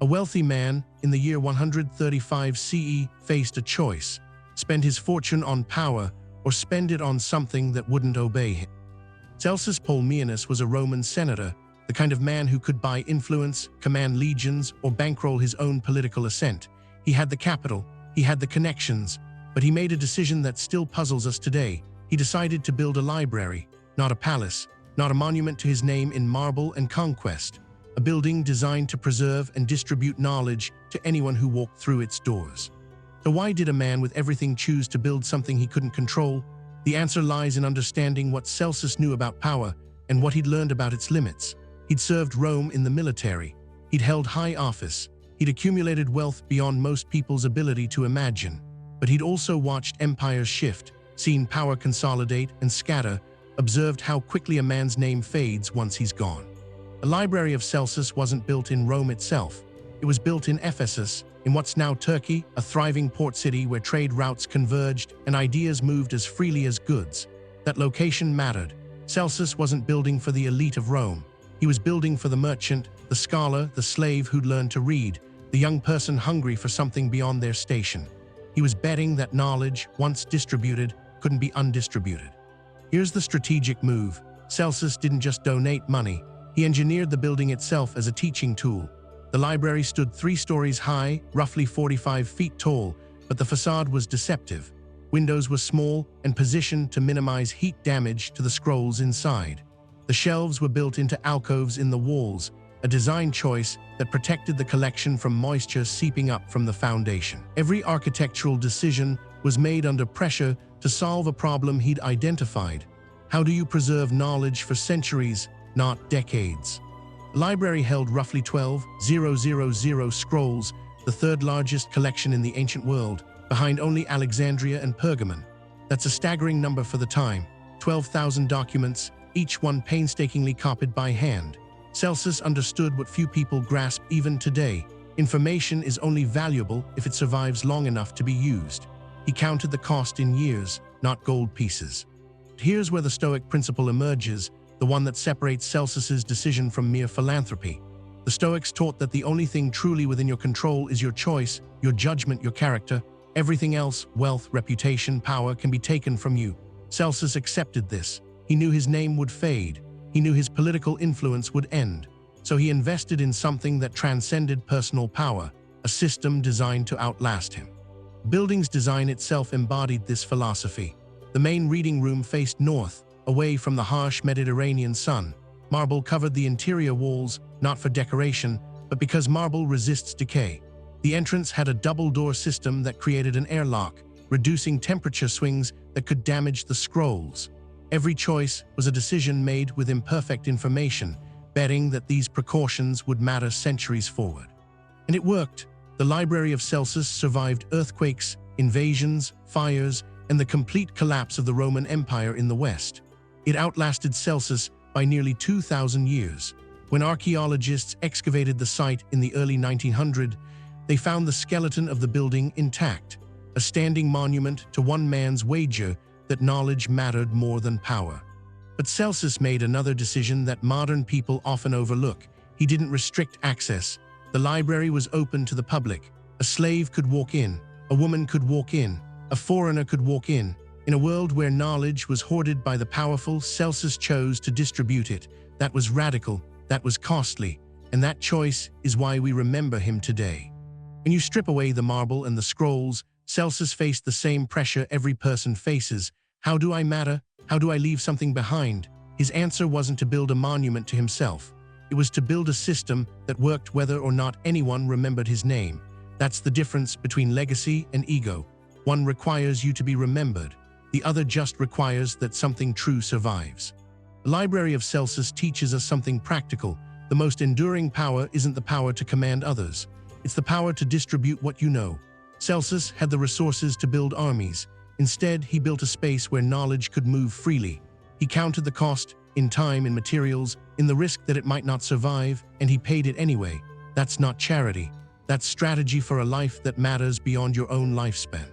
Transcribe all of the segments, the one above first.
A wealthy man in the year 135 CE faced a choice: spend his fortune on power or spend it on something that wouldn't obey him. Celsus Polemaeanus was a Roman senator, the kind of man who could buy influence, command legions, or bankroll his own political ascent. He had the capital, he had the connections, but he made a decision that still puzzles us today. He decided to build a library, not a palace, not a monument to his name in marble and conquest, a building designed to preserve and distribute knowledge to anyone who walked through its doors. So why did a man with everything choose to build something he couldn't control? The answer lies in understanding what Celsus knew about power and what he'd learned about its limits. He'd served Rome in the military. He'd held high office. He'd accumulated wealth beyond most people's ability to imagine. But he'd also watched empires shift, seen power consolidate and scatter, observed how quickly a man's name fades once he's gone. The Library of Celsus wasn't built in Rome itself. It was built in Ephesus, in what's now Turkey, a thriving port city where trade routes converged and ideas moved as freely as goods. That location mattered. Celsus wasn't building for the elite of Rome. He was building for the merchant, the scholar, the slave who'd learned to read, the young person hungry for something beyond their station. He was betting that knowledge, once distributed, couldn't be undistributed. Here's the strategic move. Celsus didn't just donate money. He engineered the building itself as a teaching tool. The library stood 3 stories high, roughly 45 feet tall, but the facade was deceptive. Windows were small and positioned to minimize heat damage to the scrolls inside. The shelves were built into alcoves in the walls, a design choice that protected the collection from moisture seeping up from the foundation. Every architectural decision was made under pressure to solve a problem he'd identified. How do you preserve knowledge for centuries, not decades? The library held roughly 12,000 scrolls, the third largest collection in the ancient world, behind only Alexandria and Pergamon. That's a staggering number for the time. 12,000 documents, each one painstakingly copied by hand. Celsus understood what few people grasp even today. Information is only valuable if it survives long enough to be used. He counted the cost in years, not gold pieces. Here's where the Stoic principle emerges, the one that separates Celsus's decision from mere philanthropy. The Stoics taught that the only thing truly within your control is your choice, your judgment, your character. Everything else, wealth, reputation, power, can be taken from you. Celsus accepted this. He knew his name would fade. He knew his political influence would end. So he invested in something that transcended personal power, a system designed to outlast him. The building's design itself embodied this philosophy. The main reading room faced north, away from the harsh Mediterranean sun. Marble covered the interior walls, not for decoration, but because marble resists decay. The entrance had a double-door system that created an airlock, reducing temperature swings that could damage the scrolls. Every choice was a decision made with imperfect information, betting that these precautions would matter centuries forward. And it worked. The Library of Celsus survived earthquakes, invasions, fires, and the complete collapse of the Roman Empire in the West. It outlasted Celsus by nearly 2,000 years. When archaeologists excavated the site in the early 1900s, they found the skeleton of the building intact, a standing monument to one man's wager that knowledge mattered more than power. But Celsus made another decision that modern people often overlook. He didn't restrict access. The library was open to the public. A slave could walk in, a woman could walk in, a foreigner could walk in. In a world where knowledge was hoarded by the powerful, Celsus chose to distribute it. That was radical, that was costly, and that choice is why we remember him today. When you strip away the marble and the scrolls, Celsus faced the same pressure every person faces. How do I matter? How do I leave something behind? His answer wasn't to build a monument to himself. It was to build a system that worked whether or not anyone remembered his name. That's the difference between legacy and ego. One requires you to be remembered. The other just requires that something true survives. The Library of Celsus teaches us something practical. The most enduring power isn't the power to command others. It's the power to distribute what you know. Celsus had the resources to build armies. Instead, he built a space where knowledge could move freely. He counted the cost, in time, in materials, in the risk that it might not survive, and he paid it anyway. That's not charity. That's strategy for a life that matters beyond your own lifespan.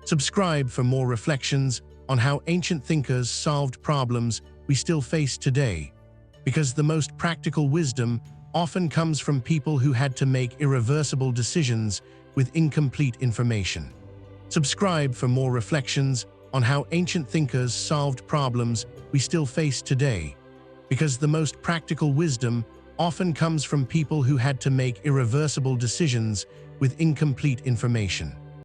Subscribe for more reflections on how ancient thinkers solved problems we still face today. Because the most practical wisdom often comes from people who had to make irreversible decisions with incomplete information. Subscribe for more reflections on how ancient thinkers solved problems we still face today, because the most practical wisdom often comes from people who had to make irreversible decisions with incomplete information.